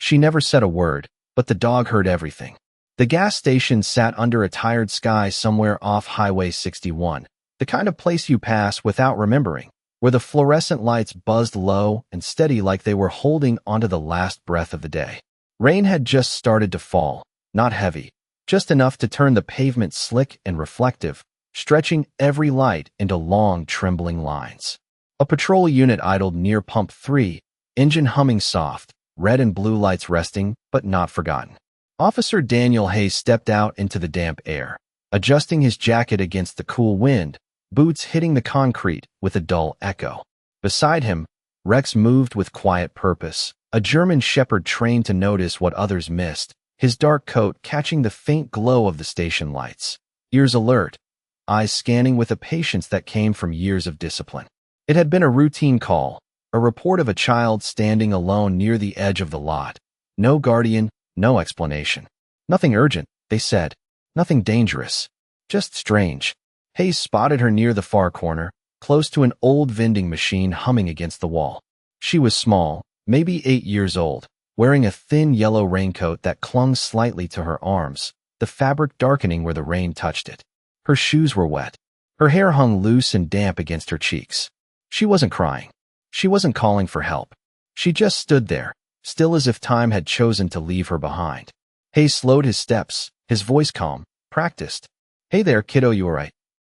She never said a word, but the dog heard everything. The gas station sat under a tired sky somewhere off Highway 61, the kind of place you pass without remembering, where the fluorescent lights buzzed low and steady like they were holding onto the last breath of the day. Rain had just started to fall, not heavy, just enough to turn the pavement slick and reflective, stretching every light into long, trembling lines. A patrol unit idled near Pump 3, engine humming soft, red and blue lights resting, but not forgotten. Officer Daniel Hayes stepped out into the damp air, adjusting his jacket against the cool wind, boots hitting the concrete with a dull echo. Beside him, Rex moved with quiet purpose, a German shepherd trained to notice what others missed, his dark coat catching the faint glow of the station lights. Ears alert, eyes scanning with a patience that came from years of discipline. It had been a routine call, a report of a child standing alone near the edge of the lot. No guardian, no explanation. Nothing urgent, they said. Nothing dangerous. Just strange. Hayes spotted her near the far corner, close to an old vending machine humming against the wall. She was small, maybe 8 years old, wearing a thin yellow raincoat that clung slightly to her arms, the fabric darkening where the rain touched it. Her shoes were wet. Her hair hung loose and damp against her cheeks. She wasn't crying. She wasn't calling for help. She just stood there, still as if time had chosen to leave her behind. Hayes slowed his steps, his voice calm, practiced. "Hey there, kiddo, you alright?"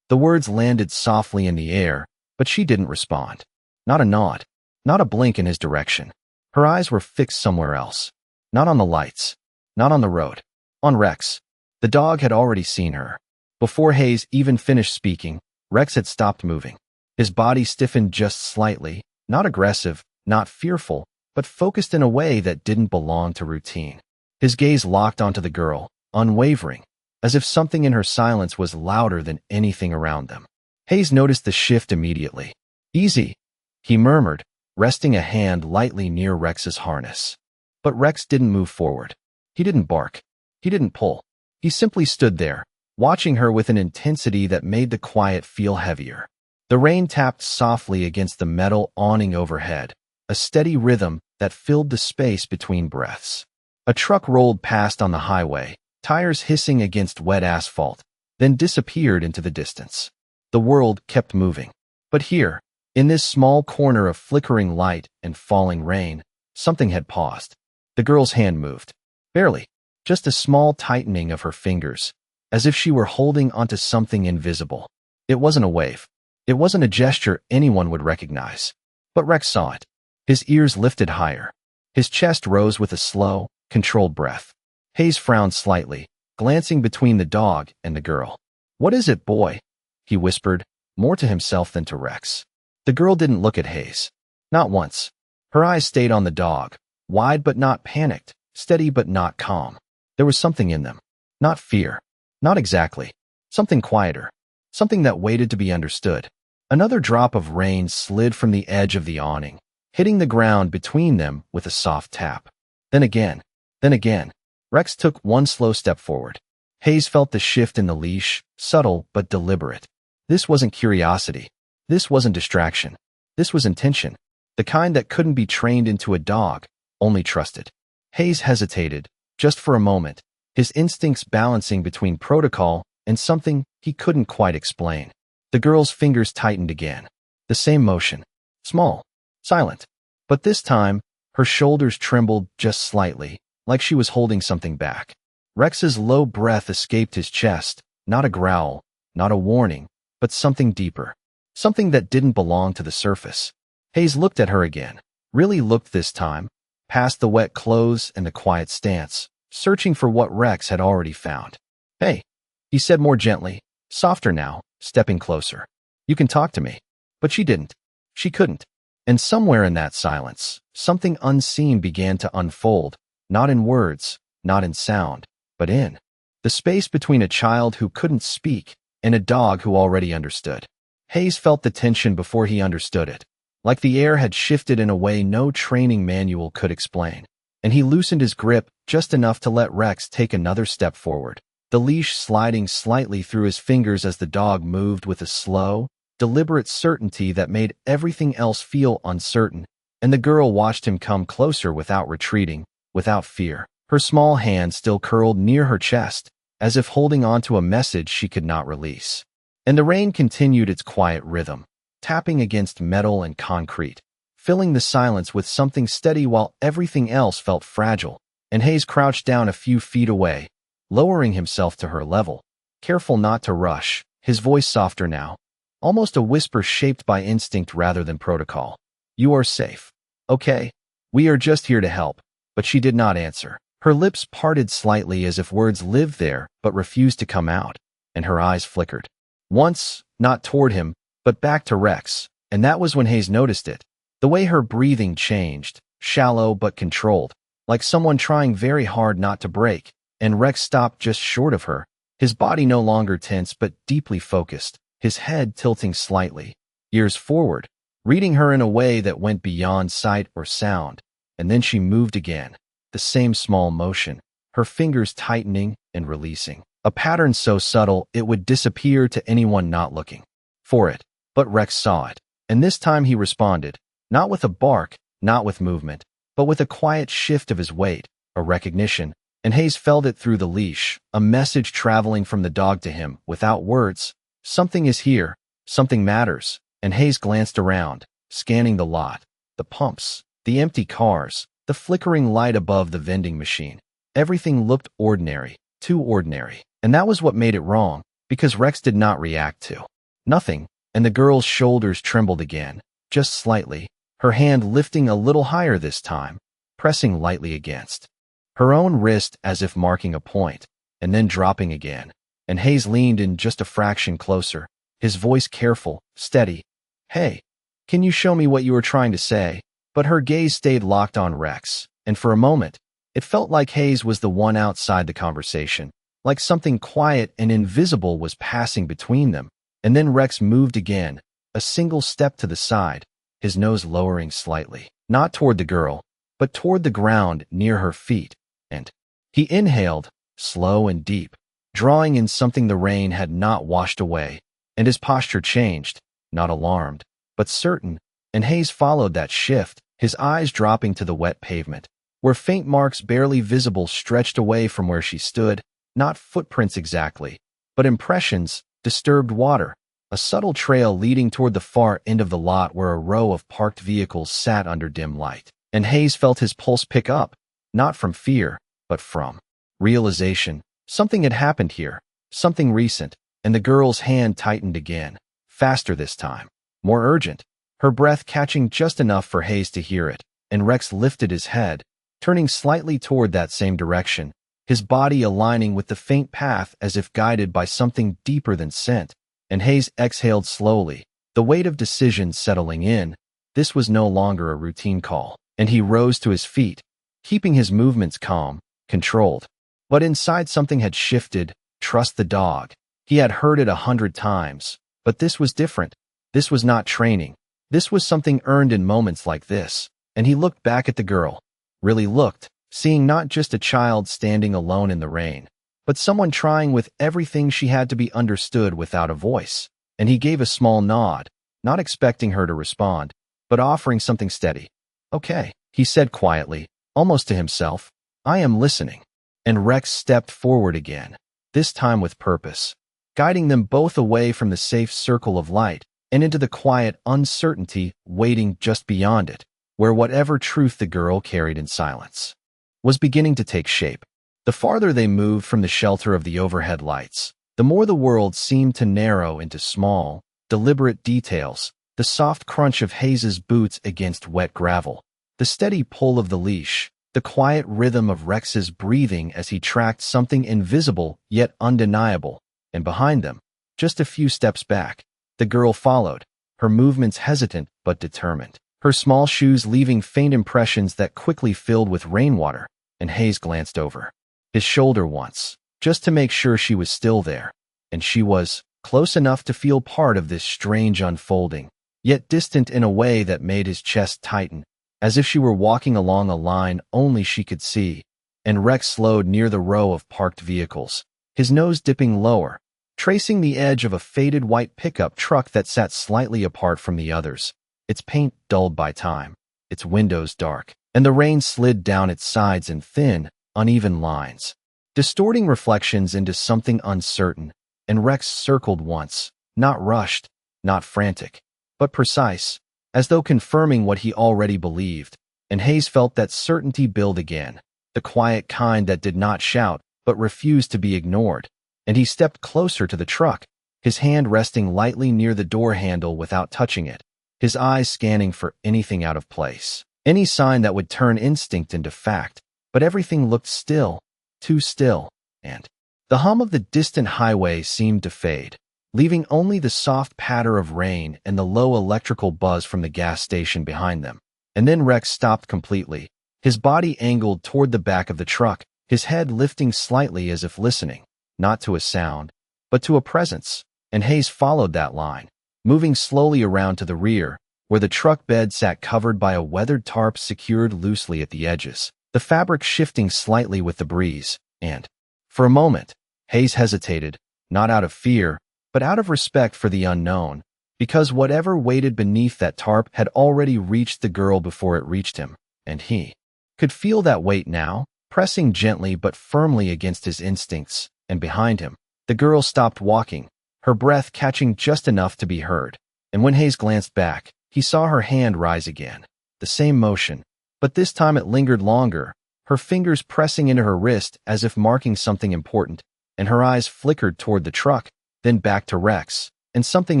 The words landed softly in the air, but she didn't respond. Not a nod, not a blink in his direction. Her eyes were fixed somewhere else. Not on the lights, not on the road. On Rex. The dog had already seen her. Before Hayes even finished speaking, Rex had stopped moving. His body stiffened just slightly, not aggressive, not fearful, but focused in a way that didn't belong to routine. His gaze locked onto the girl, unwavering, as if something in her silence was louder than anything around them. Hayes noticed the shift immediately. "Easy," he murmured, resting a hand lightly near Rex's harness. But Rex didn't move forward. He didn't bark. He didn't pull. He simply stood there, watching her with an intensity that made the quiet feel heavier. The rain tapped softly against the metal awning overhead, a steady rhythm that filled the space between breaths. A truck rolled past on the highway, tires hissing against wet asphalt, then disappeared into the distance. The world kept moving. But here, in this small corner of flickering light and falling rain, something had paused. The girl's hand moved. Barely, just a small tightening of her fingers, as if she were holding onto something invisible. It wasn't a wave. It wasn't a gesture anyone would recognize. But Rex saw it. His ears lifted higher. His chest rose with a slow, controlled breath. Hayes frowned slightly, glancing between the dog and the girl. "What is it, boy?" he whispered, more to himself than to Rex. The girl didn't look at Hayes. Not once. Her eyes stayed on the dog, wide but not panicked, steady but not calm. There was something in them. Not fear. Not exactly. Something quieter. Something that waited to be understood. Another drop of rain slid from the edge of the awning, hitting the ground between them with a soft tap. Then again. Rex took one slow step forward. Hayes felt the shift in the leash, subtle but deliberate. This wasn't curiosity. This wasn't distraction. This was intention. The kind that couldn't be trained into a dog, only trusted. Hayes hesitated, just for a moment, his instincts balancing between protocol and something he couldn't quite explain. The girl's fingers tightened again. The same motion. Small. Silent. But this time, her shoulders trembled just slightly, like she was holding something back. Rex's low breath escaped his chest, not a growl, not a warning, but something deeper. Something that didn't belong to the surface. Hayes looked at her again. Really looked this time, past the wet clothes and the quiet stance, searching for what Rex had already found. "Hey," he said more gently, softer now, stepping closer. "You can talk to me." But she didn't. She couldn't. And somewhere in that silence, something unseen began to unfold, not in words, not in sound, but in the space between a child who couldn't speak and a dog who already understood. Hayes felt the tension before he understood it, like the air had shifted in a way no training manual could explain, and he loosened his grip just enough to let Rex take another step forward, the leash sliding slightly through his fingers as the dog moved with a slow, deliberate certainty that made everything else feel uncertain, and the girl watched him come closer without retreating, without fear. Her small hand still curled near her chest, as if holding on to a message she could not release. And the rain continued its quiet rhythm, tapping against metal and concrete, filling the silence with something steady while everything else felt fragile. And Hayes crouched down a few feet away, lowering himself to her level, careful not to rush, his voice softer now, almost a whisper shaped by instinct rather than protocol. "You are safe. Okay? We are just here to help." But she did not answer. Her lips parted slightly as if words lived there but refused to come out, and her eyes flickered. Once, not toward him, but back to Rex, and that was when Hayes noticed it. The way her breathing changed, shallow but controlled, like someone trying very hard not to break, and Rex stopped just short of her, his body no longer tense but deeply focused, his head tilting slightly, ears forward, reading her in a way that went beyond sight or sound. And then she moved again, the same small motion, her fingers tightening and releasing, a pattern so subtle it would disappear to anyone not looking for it. But Rex saw it, and this time he responded, not with a bark, not with movement, but with a quiet shift of his weight, a recognition, and Hayes felt it through the leash, a message traveling from the dog to him, without words. Something is here, something matters, and Hayes glanced around, scanning the lot, the pumps, the empty cars, the flickering light above the vending machine. Everything looked ordinary, too ordinary, and that was what made it wrong, because Rex did not react to nothing, and the girl's shoulders trembled again, just slightly, her hand lifting a little higher this time, pressing lightly against her own wrist as if marking a point, and then dropping again. And Hayes leaned in just a fraction closer, his voice careful, steady. "Hey, can you show me what you were trying to say?" But her gaze stayed locked on Rex, and for a moment, it felt like Hayes was the one outside the conversation, like something quiet and invisible was passing between them. And then Rex moved again, a single step to the side, his nose lowering slightly, not toward the girl, but toward the ground near her feet, and he inhaled, slow and deep, drawing in something the rain had not washed away, and his posture changed, not alarmed, but certain, and Hayes followed that shift, his eyes dropping to the wet pavement, where faint marks barely visible stretched away from where she stood, not footprints exactly, but impressions, disturbed water, a subtle trail leading toward the far end of the lot where a row of parked vehicles sat under dim light. And Hayes felt his pulse pick up, not from fear, but from realization. Something had happened here, something recent, and the girl's hand tightened again, faster this time, more urgent, her breath catching just enough for Hayes to hear it, and Rex lifted his head, turning slightly toward that same direction, his body aligning with the faint path as if guided by something deeper than scent. And Hayes exhaled slowly, the weight of decision settling in. This was no longer a routine call, and he rose to his feet, keeping his movements calm, controlled. But inside something had shifted. Trust the dog. He had heard it 100 times, but this was different. This was not training. This was something earned in moments like this. And he looked back at the girl, really looked, seeing not just a child standing alone in the rain, but someone trying with everything she had to be understood without a voice. And he gave a small nod, not expecting her to respond, but offering something steady. "Okay," he said quietly, almost to himself. "I am listening." And Rex stepped forward again, this time with purpose, guiding them both away from the safe circle of light and into the quiet uncertainty waiting just beyond it, where whatever truth the girl carried in silence was beginning to take shape. The farther they moved from the shelter of the overhead lights, the more the world seemed to narrow into small, deliberate details, the soft crunch of Hayes's boots against wet gravel, the steady pull of the leash, the quiet rhythm of Rex's breathing as he tracked something invisible yet undeniable, and behind them, just a few steps back, the girl followed, her movements hesitant but determined, her small shoes leaving faint impressions that quickly filled with rainwater. And Hayes glanced over his shoulder once, just to make sure she was still there, and she was, close enough to feel part of this strange unfolding, yet distant in a way that made his chest tighten, as if she were walking along a line only she could see. And Rex slowed near the row of parked vehicles, his nose dipping lower, tracing the edge of a faded white pickup truck that sat slightly apart from the others, its paint dulled by time, its windows dark, and the rain slid down its sides in thin, uneven lines, distorting reflections into something uncertain, and Rex circled once, not rushed, not frantic, but precise, as though confirming what he already believed, and Hayes felt that certainty build again, the quiet kind that did not shout but refused to be ignored, and he stepped closer to the truck, his hand resting lightly near the door handle without touching it, his eyes scanning for anything out of place, any sign that would turn instinct into fact, but everything looked still, too still, and the hum of the distant highway seemed to fade, leaving only the soft patter of rain and the low electrical buzz from the gas station behind them. And then Rex stopped completely, his body angled toward the back of the truck, his head lifting slightly as if listening, not to a sound, but to a presence, and Hayes followed that line, moving slowly around to the rear, where the truck bed sat covered by a weathered tarp secured loosely at the edges, the fabric shifting slightly with the breeze, and, for a moment, Hayes hesitated, not out of fear, but out of respect for the unknown, because whatever waited beneath that tarp had already reached the girl before it reached him, and he could feel that weight now, pressing gently but firmly against his instincts, and behind him, the girl stopped walking, her breath catching just enough to be heard, and when Hayes glanced back, he saw her hand rise again, the same motion, but this time it lingered longer, her fingers pressing into her wrist as if marking something important, and her eyes flickered toward the truck, then back to Rex, and something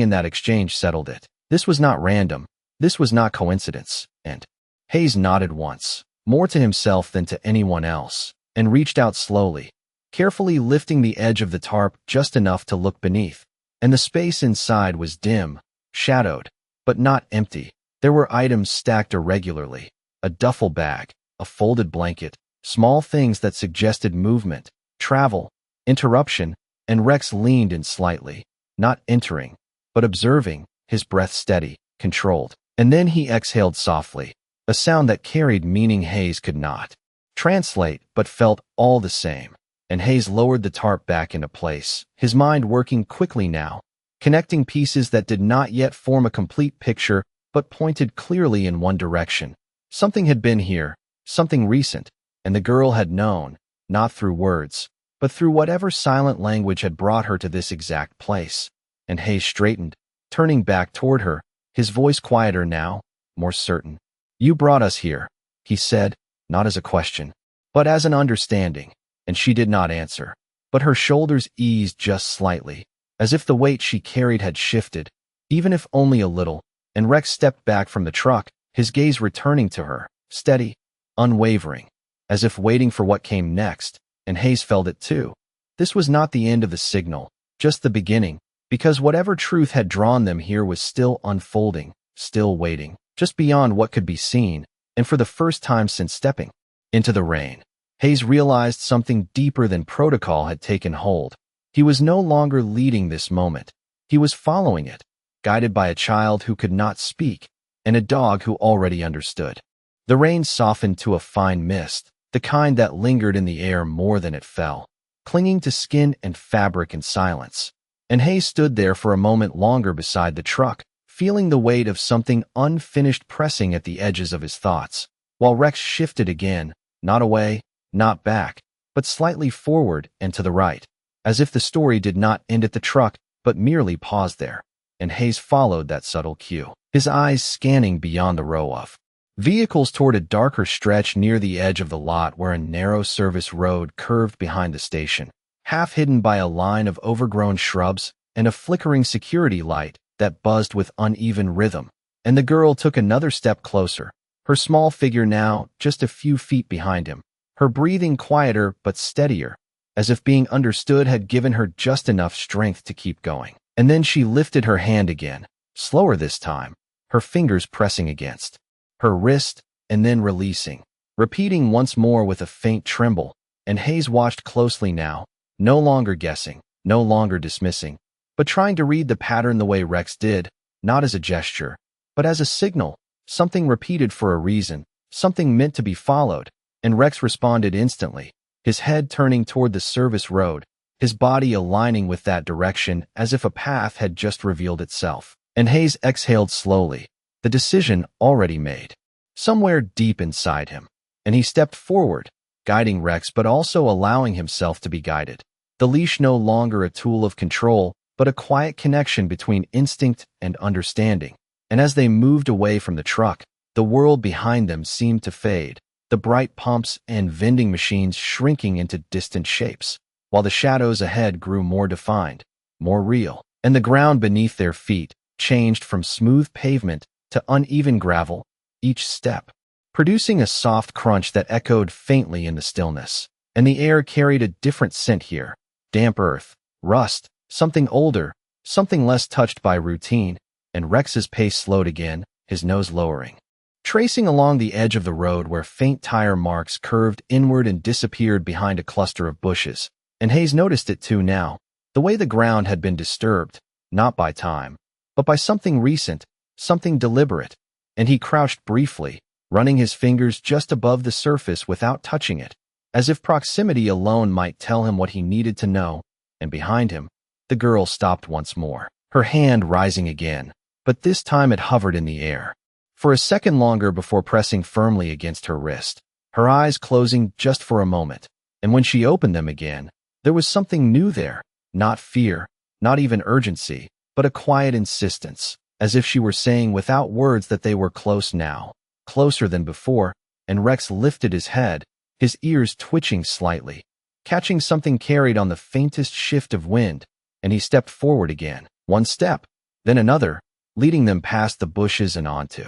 in that exchange settled it. This was not random, this was not coincidence, and Hayes nodded once, more to himself than to anyone else, and reached out slowly, carefully lifting the edge of the tarp just enough to look beneath, and the space inside was dim, shadowed, but not empty. There were items stacked irregularly, a duffel bag, a folded blanket, small things that suggested movement, travel, interruption, and Rex leaned in slightly, not entering, but observing, his breath steady, controlled. And then he exhaled softly, a sound that carried meaning Hayes could not translate but felt all the same. And Hayes lowered the tarp back into place, his mind working quickly now, connecting pieces that did not yet form a complete picture but pointed clearly in one direction. Something had been here, something recent, and the girl had known, not through words, but through whatever silent language had brought her to this exact place. And Hayes straightened, turning back toward her, his voice quieter now, more certain. "You brought us here," he said, not as a question, but as an understanding, and she did not answer. But her shoulders eased just slightly, as if the weight she carried had shifted, even if only a little, and Rex stepped back from the truck, his gaze returning to her, steady, unwavering, as if waiting for what came next, and Hayes felt it too. This was not the end of the signal, just the beginning, because whatever truth had drawn them here was still unfolding, still waiting, just beyond what could be seen, and for the first time since stepping into the rain, Hayes realized something deeper than protocol had taken hold. He was no longer leading this moment. He was following it, guided by a child who could not speak, and a dog who already understood. The rain softened to a fine mist, the kind that lingered in the air more than it fell, clinging to skin and fabric in silence. And Hayes stood there for a moment longer beside the truck, feeling the weight of something unfinished pressing at the edges of his thoughts, while Rex shifted again, not away, not back, but slightly forward and to the right, as if the story did not end at the truck but merely paused there. And Hayes followed that subtle cue, his eyes scanning beyond the row of vehicles toward a darker stretch near the edge of the lot where a narrow service road curved behind the station, half hidden by a line of overgrown shrubs and a flickering security light that buzzed with uneven rhythm. And the girl took another step closer, her small figure now just a few feet behind him, her breathing quieter but steadier, as if being understood had given her just enough strength to keep going. And then she lifted her hand again, slower this time, her fingers pressing against her wrist and then releasing, repeating once more with a faint tremble, and Hayes watched closely now, no longer guessing, no longer dismissing, but trying to read the pattern the way Rex did, not as a gesture, but as a signal, something repeated for a reason, something meant to be followed, and Rex responded instantly, his head turning toward the service road, his body aligning with that direction as if a path had just revealed itself. And Hayes exhaled slowly, the decision already made. somewhere deep inside him. And he stepped forward, guiding Rex but also allowing himself to be guided. The leash no longer a tool of control, but a quiet connection between instinct and understanding. And as they moved away from the truck, the world behind them seemed to fade, the bright pumps and vending machines shrinking into distant shapes, while the shadows ahead grew more defined, more real, and the ground beneath their feet changed from smooth pavement to uneven gravel, each step producing a soft crunch that echoed faintly in the stillness. And the air carried a different scent here, damp earth, rust, something older, something less touched by routine, and Rex's pace slowed again, his nose lowering, tracing along the edge of the road where faint tire marks curved inward and disappeared behind a cluster of bushes. And Hayes noticed it too now, the way the ground had been disturbed, not by time, but by something recent, something deliberate, and he crouched briefly, running his fingers just above the surface without touching it, as if proximity alone might tell him what he needed to know. And behind him, the girl stopped once more, her hand rising again, but this time it hovered in the air, for a second longer before pressing firmly against her wrist, her eyes closing just for a moment. And when she opened them again, there was something new there, not fear, not even urgency, but a quiet insistence, as if she were saying without words that they were close now, closer than before. And Rex lifted his head, his ears twitching slightly, catching something carried on the faintest shift of wind, and he stepped forward again, one step, then another, leading them past the bushes and onto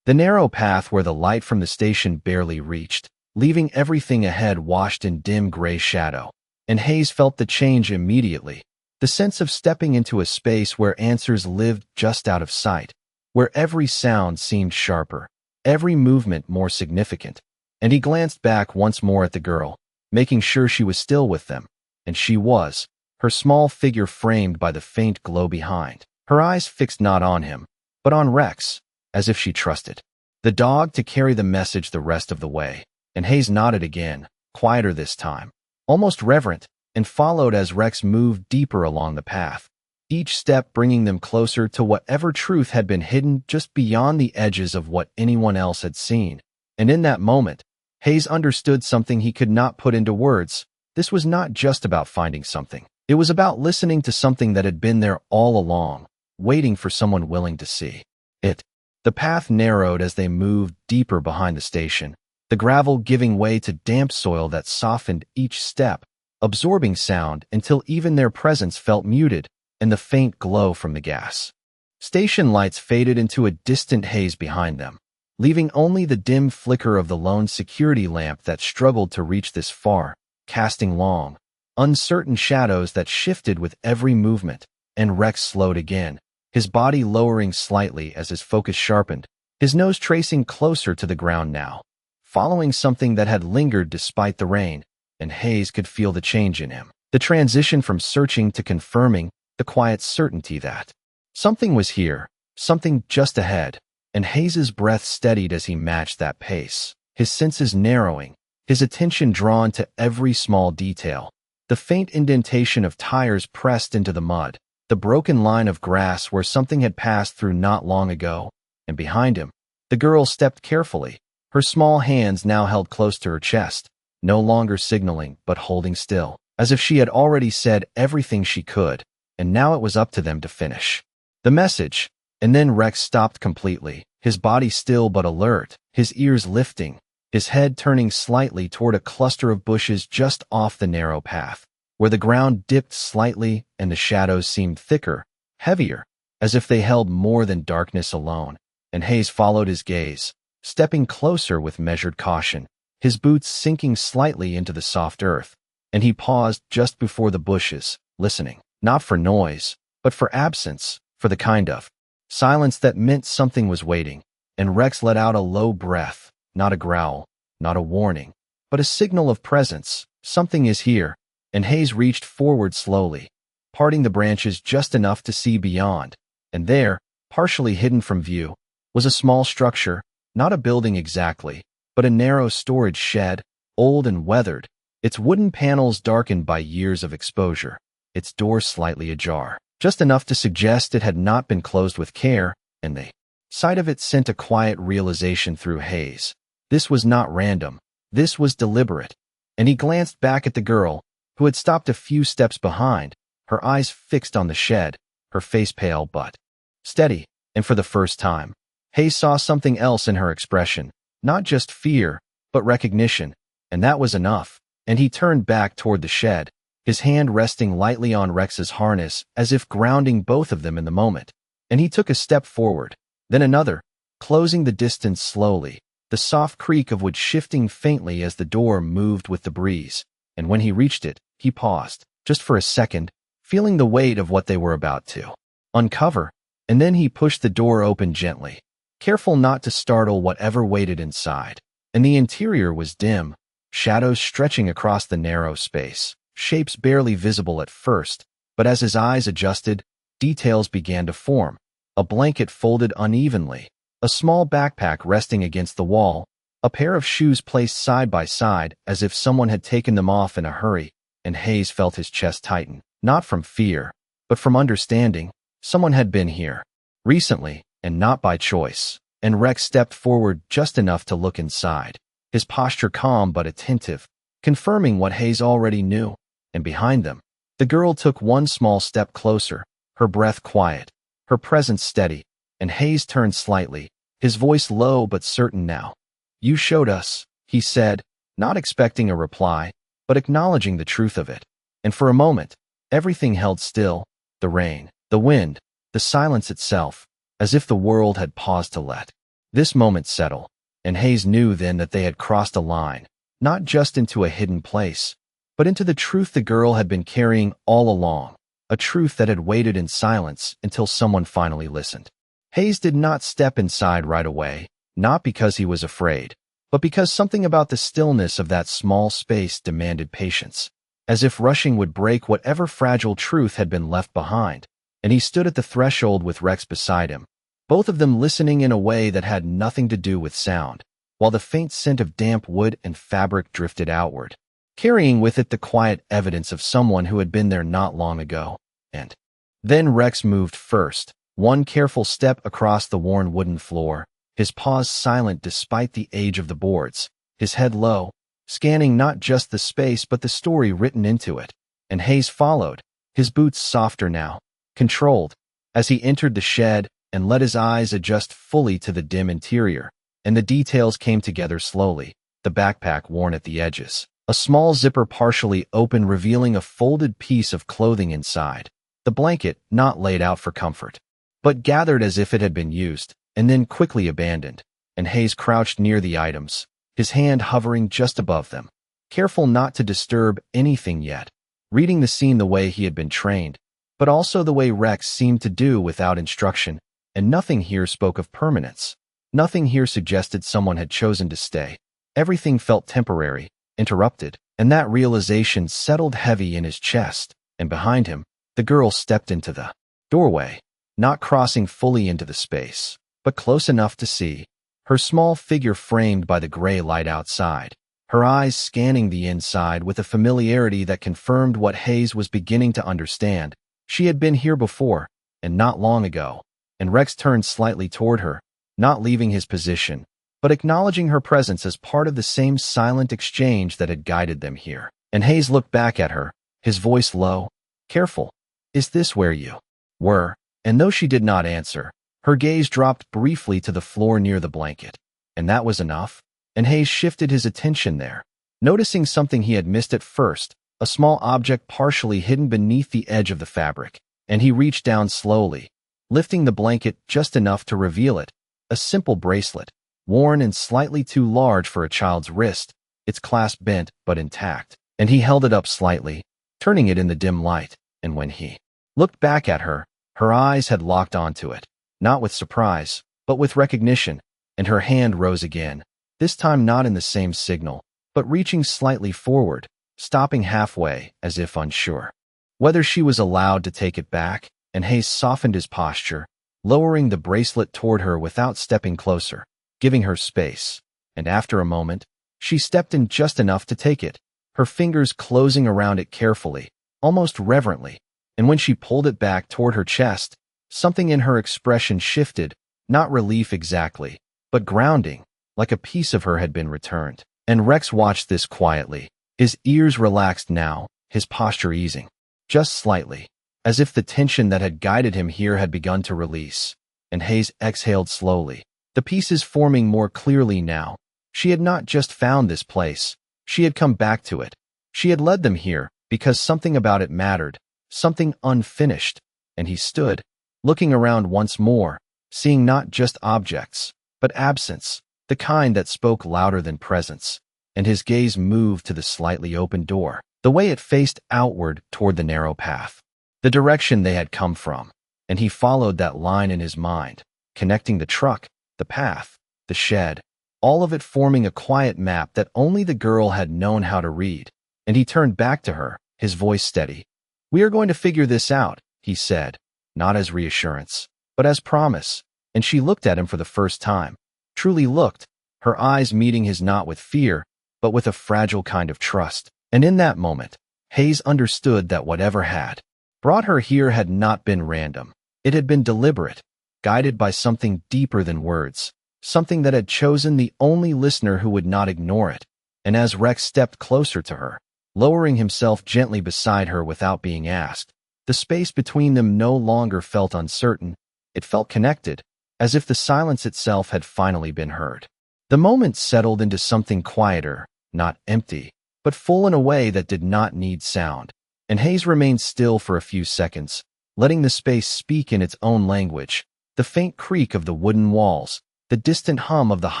the narrow path where the light from the station barely reached, leaving everything ahead washed in dim gray shadow. And Hayes felt the change immediately, the sense of stepping into a space where answers lived just out of sight, where every sound seemed sharper, every movement more significant. And he glanced back once more at the girl, making sure she was still with them, and she was, her small figure framed by the faint glow behind, her eyes fixed not on him, but on Rex, as if she trusted the dog to carry the message the rest of the way. And Hayes nodded again, quieter this time, almost reverent, and followed as Rex moved deeper along the path, each step bringing them closer to whatever truth had been hidden just beyond the edges of what anyone else had seen. And in that moment, Hayes understood something he could not put into words. This was not just about finding something. It was about listening to something that had been there all along, waiting for someone willing to see it. The path narrowed as they moved deeper behind the station, the gravel giving way to damp soil that softened each step, absorbing sound until even their presence felt muted, and the faint glow from the gas station lights faded into a distant haze behind them, leaving only the dim flicker of the lone security lamp that struggled to reach this far, casting long, uncertain shadows that shifted with every movement. And Rex slowed again, his body lowering slightly as his focus sharpened, his nose tracing closer to the ground now, following something that had lingered despite the rain. And Hayes could feel the change in him, the transition from searching to confirming, the quiet certainty that something was here, something just ahead. And Hayes's breath steadied as he matched that pace, his senses narrowing, his attention drawn to every small detail, the faint indentation of tires pressed into the mud, the broken line of grass where something had passed through not long ago. And behind him, the girl stepped carefully, her small hands now held close to her chest, no longer signaling but holding still, as if she had already said everything she could, and now it was up to them to finish the message. And then Rex stopped completely, his body still but alert, his ears lifting, his head turning slightly toward a cluster of bushes just off the narrow path, where the ground dipped slightly and the shadows seemed thicker, heavier, as if they held more than darkness alone. And Hayes followed his gaze, stepping closer with measured caution, his boots sinking slightly into the soft earth. And he paused just before the bushes, listening, not for noise, but for absence, for the kind of silence that meant something was waiting. And Rex let out a low breath, not a growl, not a warning, but a signal of presence. Something is here. And Hayes reached forward slowly, parting the branches just enough to see beyond. And there, partially hidden from view, was a small structure, not a building exactly, but a narrow storage shed, old and weathered, its wooden panels darkened by years of exposure, its door slightly ajar, just enough to suggest it had not been closed with care. And the Sight of it sent a quiet realization through Hayes. This was not random. This was deliberate. And he glanced back at the girl, who had stopped a few steps behind, her eyes fixed on the shed, her face pale but steady. And for the first time, Hayes saw something else in her expression, not just fear, but recognition, and that was enough. And he turned back toward the shed, his hand resting lightly on Rex's harness as if grounding both of them in the moment. And he took a step forward, then another, closing the distance slowly, the soft creak of wood shifting faintly as the door moved with the breeze. And when he reached it, he paused, just for a second, feeling the weight of what they were about to uncover, and then he pushed the door open gently, careful not to startle whatever waited inside. And the interior was dim, shadows stretching across the narrow space, shapes barely visible at first, but as his eyes adjusted, details began to form. A blanket folded unevenly, a small backpack resting against the wall, a pair of shoes placed side by side as if someone had taken them off in a hurry, and Hayes felt his chest tighten, not from fear, but from understanding. Someone had been here, recently, and not by choice. And Rex stepped forward just enough to look inside, his posture calm but attentive, confirming what Hayes already knew. And behind them, the girl took one small step closer, her breath quiet, her presence steady, and Hayes turned slightly, his voice low but certain now. "You showed us," he said, not expecting a reply, but acknowledging the truth of it. And for a moment, everything held still, the rain, the wind, the silence itself, as if the world had paused to let this moment settle. And Hayes knew then that they had crossed a line, not just into a hidden place, but into the truth the girl had been carrying all along, a truth that had waited in silence until someone finally listened. Hayes did not step inside right away, not because he was afraid, but because something about the stillness of that small space demanded patience, as if rushing would break whatever fragile truth had been left behind. And he stood at the threshold with Rex beside him, both of them listening in a way that had nothing to do with sound, while the faint scent of damp wood and fabric drifted outward, carrying with it the quiet evidence of someone who had been there not long ago. And then Rex moved first, one careful step across the worn wooden floor, his paws silent despite the age of the boards, his head low, scanning not just the space but the story written into it. And Hayes followed, his boots softer now, controlled, as he entered the shed and let his eyes adjust fully to the dim interior. And the details came together slowly, the backpack worn at the edges, a small zipper partially open revealing a folded piece of clothing inside, the blanket not laid out for comfort, but gathered as if it had been used, and then quickly abandoned. And Hayes crouched near the items, his hand hovering just above them, careful not to disturb anything yet, reading the scene the way he had been trained, but also the way Rex seemed to do without instruction. And nothing here spoke of permanence. Nothing here suggested someone had chosen to stay. Everything felt temporary, interrupted, and that realization settled heavy in his chest. And behind him, the girl stepped into the doorway, not crossing fully into the space, but close enough to see, her small figure framed by the gray light outside, her eyes scanning the inside with a familiarity that confirmed what Hayes was beginning to understand. She had been here before, and not long ago. And Rex turned slightly toward her, not leaving his position, but acknowledging her presence as part of the same silent exchange that had guided them here. And Hayes looked back at her, his voice low, careful. "Is this where you were?" And though she did not answer, her gaze dropped briefly to the floor near the blanket. And that was enough. And Hayes shifted his attention there, noticing something he had missed at first, a small object partially hidden beneath the edge of the fabric. And he reached down slowly, lifting the blanket just enough to reveal it, a simple bracelet, worn and slightly too large for a child's wrist, its clasp bent but intact. And he held it up slightly, turning it in the dim light. And when he looked back at her, her eyes had locked onto it, not with surprise, but with recognition. And her hand rose again, this time not in the same signal, but reaching slightly forward, stopping halfway as if unsure whether she was allowed to take it back. And Hayes softened his posture, lowering the bracelet toward her without stepping closer, giving her space. And after a moment, she stepped in just enough to take it, her fingers closing around it carefully, almost reverently. And when she pulled it back toward her chest, something in her expression shifted, Not relief exactly, but grounding, like a piece of her had been returned. And Rex watched this quietly, his ears relaxed now, his posture easing, just slightly, as if the tension that had guided him here had begun to release. And Hayes exhaled slowly, the pieces forming more clearly now. She had not just found this place, she had come back to it. She had led them here because something about it mattered, something unfinished. And he stood, looking around once more, seeing not just objects, but absence, the kind that spoke louder than presence. And his gaze moved to the slightly open door, the way it faced outward toward the narrow path, the direction they had come from. And he followed that line in his mind, connecting the truck, the path, the shed, all of it forming a quiet map that only the girl had known how to read. And he turned back to her, his voice steady. "We are going to figure this out," he said, not as reassurance, but as promise. And she looked at him for the first time, truly looked, her eyes meeting his not with fear, but with a fragile kind of trust. And in that moment, Hayes understood that whatever had brought her here had not been random. It had been deliberate, guided by something deeper than words, something that had chosen the only listener who would not ignore it. And as Rex stepped closer to her, lowering himself gently beside her without being asked, the space between them no longer felt uncertain, it felt connected, as if the silence itself had finally been heard. The moment settled into something quieter, not empty, but full in a way that did not need sound. And Hayes remained still for a few seconds, letting the space speak in its own language, the faint creak of the wooden walls, the distant hum of the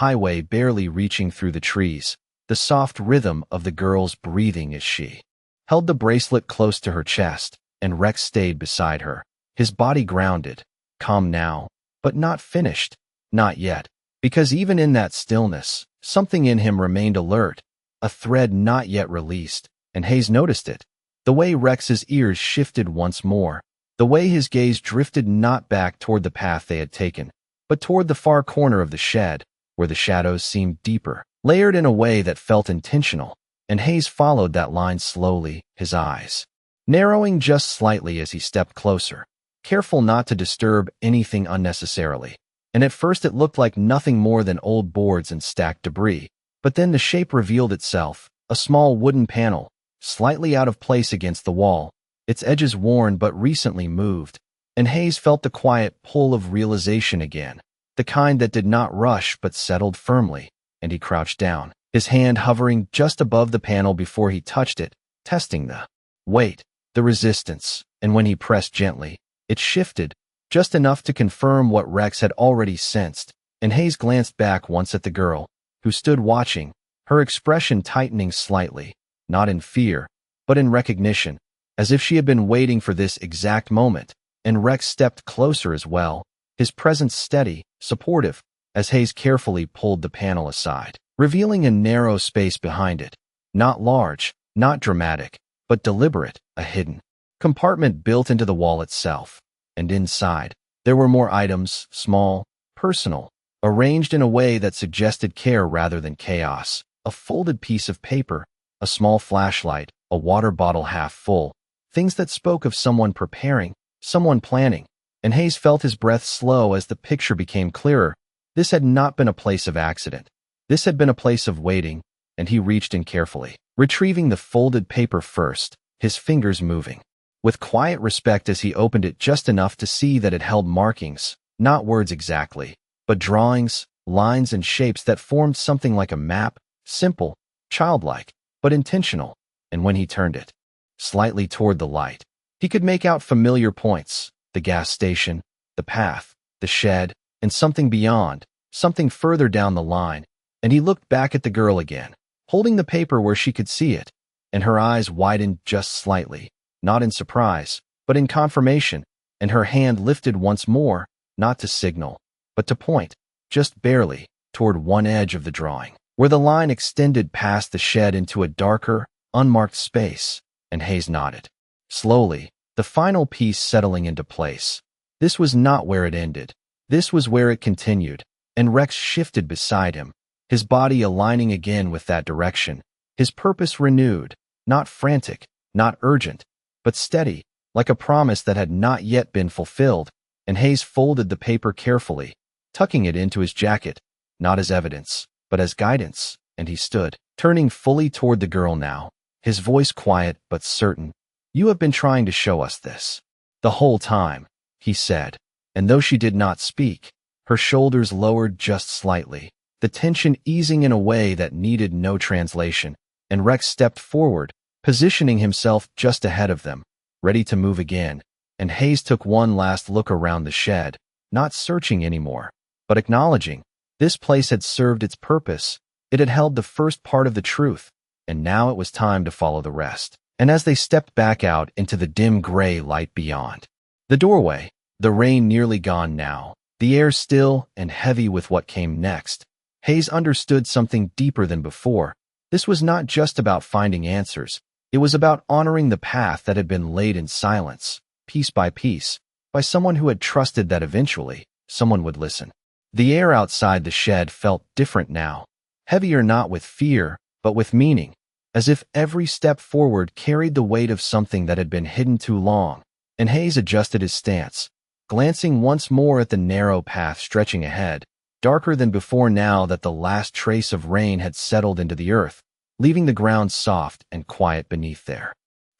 highway barely reaching through the trees, the soft rhythm of the girl's breathing as she held the bracelet close to her chest. And Rex stayed beside her, his body grounded, calm now, but not finished, not yet, because even in that stillness, something in him remained alert, a thread not yet released. And Hayes noticed it, the way Rex's ears shifted once more, the way his gaze drifted not back toward the path they had taken, but toward the far corner of the shed, where the shadows seemed deeper, layered in a way that felt intentional. And Hayes followed that line slowly, his eyes narrowing just slightly as he stepped closer, careful not to disturb anything unnecessarily. And at first it looked like nothing more than old boards and stacked debris, but then the shape revealed itself, a small wooden panel, slightly out of place against the wall, its edges worn but recently moved. And Hayes felt the quiet pull of realization again, the kind that did not rush but settled firmly. And he crouched down, his hand hovering just above the panel before he touched it, testing the weight, the resistance. And when he pressed gently, it shifted, just enough to confirm what Rex had already sensed. And Hayes glanced back once at the girl, who stood watching, her expression tightening slightly, not in fear, but in recognition, as if she had been waiting for this exact moment. And Rex stepped closer as well, his presence steady, supportive, as Hayes carefully pulled the panel aside, revealing a narrow space behind it. Not large, not dramatic, but deliberate, a hidden compartment built into the wall itself. And inside, there were more items, small, personal, arranged in a way that suggested care rather than chaos. A folded piece of paper, a small flashlight, a water bottle half full, things that spoke of someone preparing, someone planning. And Hayes felt his breath slow as the picture became clearer. This had not been a place of accident. This had been a place of waiting, and he reached in carefully, retrieving the folded paper first, his fingers moving with quiet respect as he opened it just enough to see that it held markings, not words exactly, but drawings, lines and shapes that formed something like a map, simple, childlike, but intentional. And when he turned it slightly toward the light, he could make out familiar points, the gas station, the path, the shed, and something beyond, something further down the line. And he looked back at the girl again, holding the paper where she could see it, and her eyes widened just slightly, not in surprise, but in confirmation. And her hand lifted once more, not to signal, but to point, just barely, toward one edge of the drawing, where the line extended past the shed into a darker, unmarked space. And Hayes nodded. Slowly, the final piece settling into place. This was not where it ended. This was where it continued. And Rex shifted beside him, his body aligning again with that direction, his purpose renewed, not frantic, not urgent, but steady, like a promise that had not yet been fulfilled. And Hayes folded the paper carefully, tucking it into his jacket, not as evidence, but as guidance, and he stood, turning fully toward the girl now, his voice quiet but certain. "You have been trying to show us this. The whole time," he said, and though she did not speak, her shoulders lowered just slightly, the tension easing in a way that needed no translation, and Rex stepped forward, positioning himself just ahead of them, ready to move again, and Hayes took one last look around the shed, not searching anymore, but acknowledging. This place had served its purpose. It had held the first part of the truth, and now it was time to follow the rest. And as they stepped back out into the dim gray light beyond the doorway, the rain nearly gone now, the air still and heavy with what came next, Hayes understood something deeper than before. This was not just about finding answers. It was about honoring the path that had been laid in silence, piece by piece, by someone who had trusted that eventually someone would listen. The air outside the shed felt different now, heavier not with fear, but with meaning, as if every step forward carried the weight of something that had been hidden too long, and Hayes adjusted his stance, glancing once more at the narrow path stretching ahead, darker than before now that the last trace of rain had settled into the earth, leaving the ground soft and quiet beneath their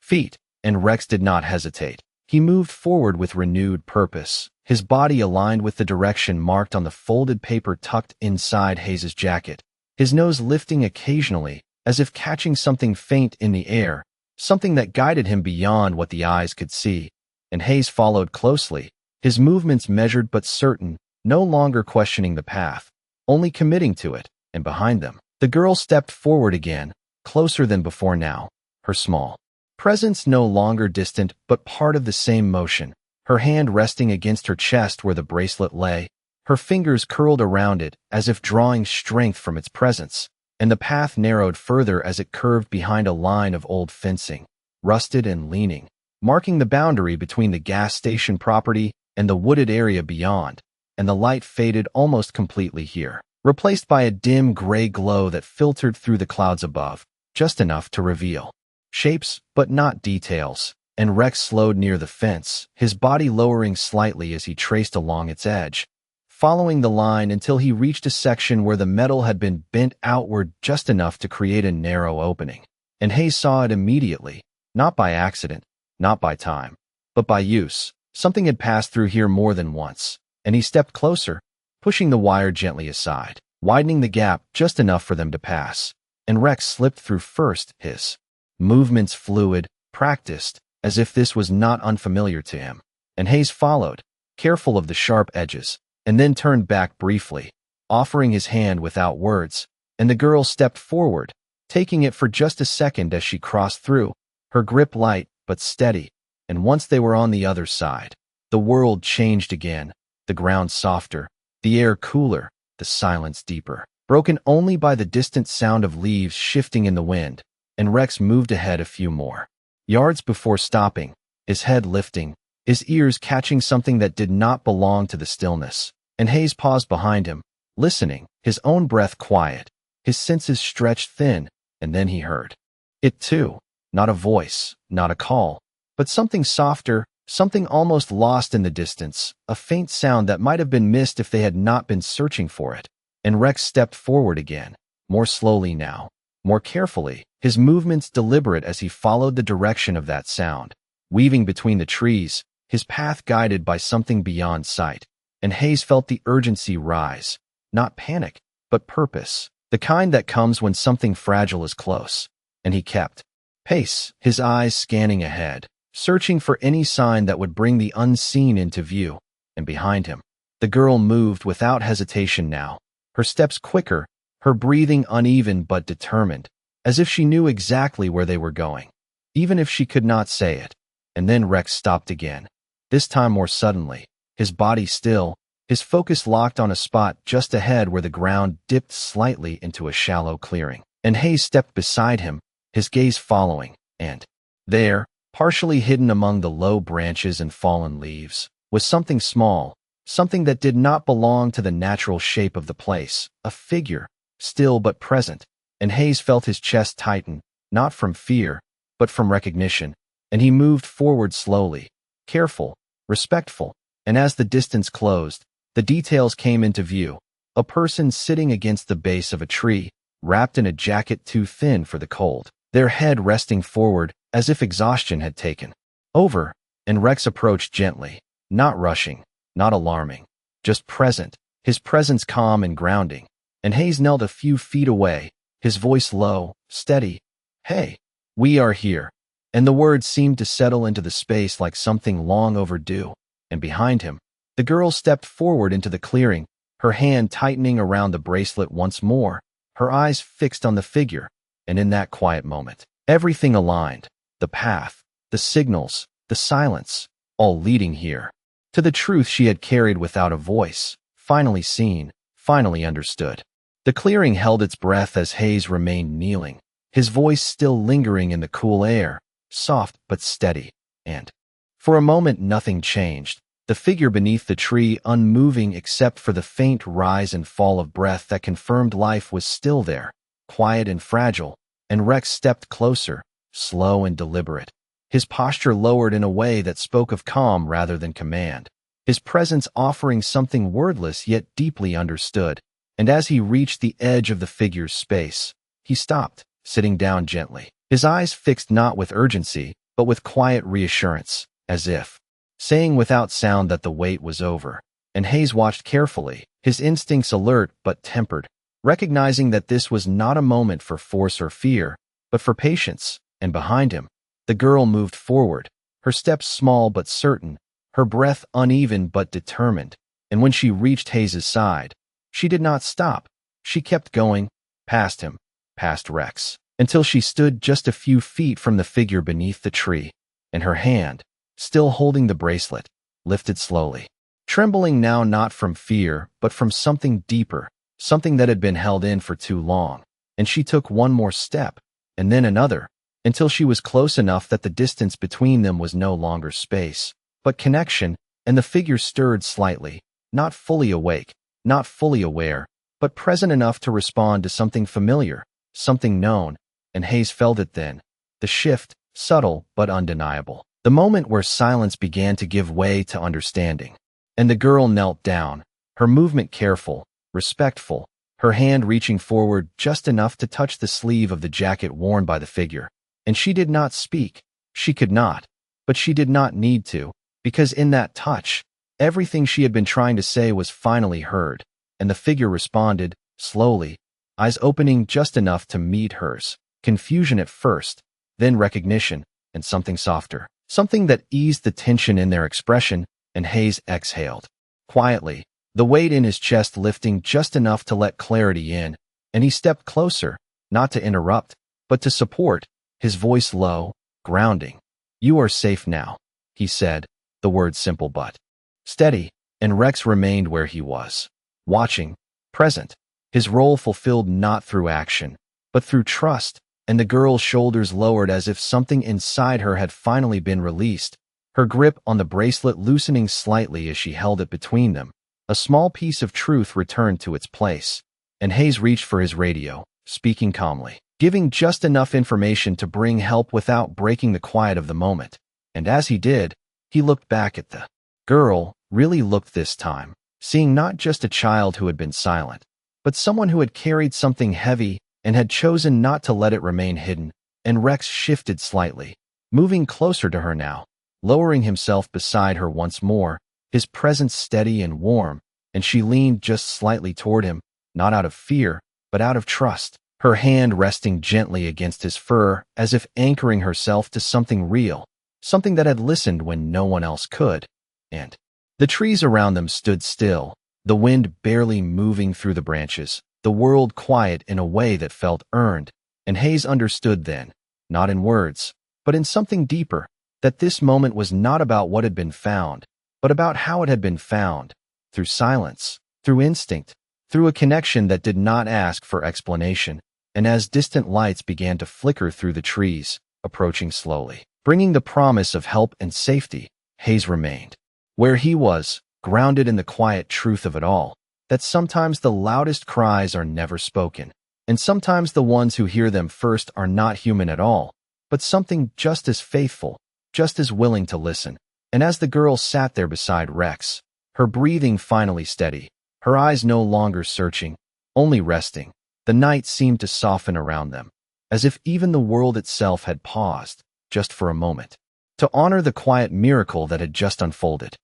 feet, and Rex did not hesitate. He moved forward with renewed purpose, his body aligned with the direction marked on the folded paper tucked inside Hayes's jacket, his nose lifting occasionally, as if catching something faint in the air, something that guided him beyond what the eyes could see. And Hayes followed closely, his movements measured but certain, no longer questioning the path, only committing to it. And behind them, the girl stepped forward again, closer than before now, her small presence no longer distant but part of the same motion, her hand resting against her chest where the bracelet lay, her fingers curled around it as if drawing strength from its presence. And the path narrowed further as it curved behind a line of old fencing, rusted and leaning, marking the boundary between the gas station property and the wooded area beyond, and the light faded almost completely here, replaced by a dim gray glow that filtered through the clouds above, just enough to reveal shapes but not details. And Rex slowed near the fence, his body lowering slightly as he traced along its edge, following the line until he reached a section where the metal had been bent outward just enough to create a narrow opening. And Hayes saw it immediately, not by accident, not by time, but by use. Something had passed through here more than once, and he stepped closer, pushing the wire gently aside, widening the gap just enough for them to pass. And Rex slipped through first, his movements fluid, practiced, as if this was not unfamiliar to him. And Hayes followed, careful of the sharp edges, and then turned back briefly, offering his hand without words, and the girl stepped forward, taking it for just a second as she crossed through, her grip light but steady, and once they were on the other side, the world changed again, the ground softer, the air cooler, the silence deeper, broken only by the distant sound of leaves shifting in the wind, and Rex moved ahead a few more yards before stopping, his head lifting, his ears catching something that did not belong to the stillness. And Hayes paused behind him, listening, his own breath quiet, his senses stretched thin, and then he heard it too, not a voice, not a call, but something softer, something almost lost in the distance, a faint sound that might have been missed if they had not been searching for it. And Rex stepped forward again, more slowly now, more carefully, his movements deliberate as he followed the direction of that sound, weaving between the trees, his path guided by something beyond sight. And Hayes felt the urgency rise, not panic, but purpose, the kind that comes when something fragile is close. And he kept pace, his eyes scanning ahead, searching for any sign that would bring the unseen into view. And behind him, the girl moved without hesitation now, her steps quicker, her breathing uneven but determined, as if she knew exactly where they were going, even if she could not say it. And then Rex stopped again, this time more suddenly, his body still, his focus locked on a spot just ahead where the ground dipped slightly into a shallow clearing. And Hayes stepped beside him, his gaze following, and there, partially hidden among the low branches and fallen leaves, was something small, something that did not belong to the natural shape of the place, a figure, still but present. And Hayes felt his chest tighten, not from fear, but from recognition, and he moved forward slowly, careful, respectful, and as the distance closed, The details came into view. A person sitting against the base of a tree, wrapped in a jacket too thin for the cold, their head resting forward as if exhaustion had taken over, and Rex approached gently, not rushing, not alarming, just present, his presence calm and grounding. And Hayes knelt a few feet away, his voice low, steady. "Hey, we are here." And the words seemed to settle into the space like something long overdue. And behind him, the girl stepped forward into the clearing, her hand tightening around the bracelet once more, her eyes fixed on the figure. And in that quiet moment, everything aligned. The path, the signals, the silence, all leading here. To the truth she had carried without a voice, finally seen, finally understood. The clearing held its breath as Hayes remained kneeling, his voice still lingering in the cool air, soft but steady. And for a moment nothing changed, the figure beneath the tree unmoving except for the faint rise and fall of breath that confirmed life was still there, quiet and fragile. And Rex stepped closer, slow and deliberate, his posture lowered in a way that spoke of calm rather than command, his presence offering something wordless yet deeply understood. And as he reached the edge of the figure's space, he stopped, sitting down gently, his eyes fixed not with urgency, but with quiet reassurance, as if saying without sound that the wait was over. And Hayes watched carefully, his instincts alert but tempered, recognizing that this was not a moment for force or fear, but for patience. And behind him, the girl moved forward, her steps small but certain, her breath uneven but determined. And when she reached Hayes's side, she did not stop. She kept going, past him, past Rex, until she stood just a few feet from the figure beneath the tree, and her hand, still holding the bracelet, lifted slowly, trembling now not from fear but from something deeper, something that had been held in for too long. And she took one more step, and then another, until she was close enough that the distance between them was no longer space, but connection. And the figure stirred slightly, not fully awake, not fully aware, but present enough to respond to something familiar, something known. And Hayes felt it then, the shift, subtle but undeniable, the moment where silence began to give way to understanding. And the girl knelt down, her movement careful, respectful, her hand reaching forward just enough to touch the sleeve of the jacket worn by the figure. And she did not speak. She could not, but she did not need to, because in that touch, everything she had been trying to say was finally heard. And the figure responded, slowly, eyes opening just enough to meet hers. Confusion at first, then recognition, and something softer, something that eased the tension in their expression. And Hayes exhaled quietly, the weight in his chest lifting just enough to let clarity in. And he stepped closer, not to interrupt, but to support, his voice low, grounding. "You are safe now," he said, the words simple but steady. And Rex remained where he was, watching, present, his role fulfilled not through action, but through trust. And the girl's shoulders lowered as if something inside her had finally been released, her grip on the bracelet loosening slightly as she held it between them. A small piece of truth returned to its place. And Hayes reached for his radio, speaking calmly, giving just enough information to bring help without breaking the quiet of the moment. And as he did, he looked back at the girl, really looked this time, seeing not just a child who had been silent, but someone who had carried something heavy and had chosen not to let it remain hidden. And Rex shifted slightly, moving closer to her now, lowering himself beside her once more, his presence steady and warm. And she leaned just slightly toward him, not out of fear, but out of trust, her hand resting gently against his fur as if anchoring herself to something real, something that had listened when no one else could. And the trees around them stood still, the wind barely moving through the branches, the world quiet in a way that felt earned. And Hayes understood then, not in words, but in something deeper, that this moment was not about what had been found, but about how it had been found, through silence, through instinct, through a connection that did not ask for explanation. And as distant lights began to flicker through the trees, approaching slowly, bringing the promise of help and safety, Hayes remained where he was, grounded in the quiet truth of it all, that sometimes the loudest cries are never spoken, and sometimes the ones who hear them first are not human at all, but something just as faithful, just as willing to listen. And as the girl sat there beside Rex, her breathing finally steady, her eyes no longer searching, only resting. The night seemed to soften around them, as if even the world itself had paused, just for a moment, to honor the quiet miracle that had just unfolded.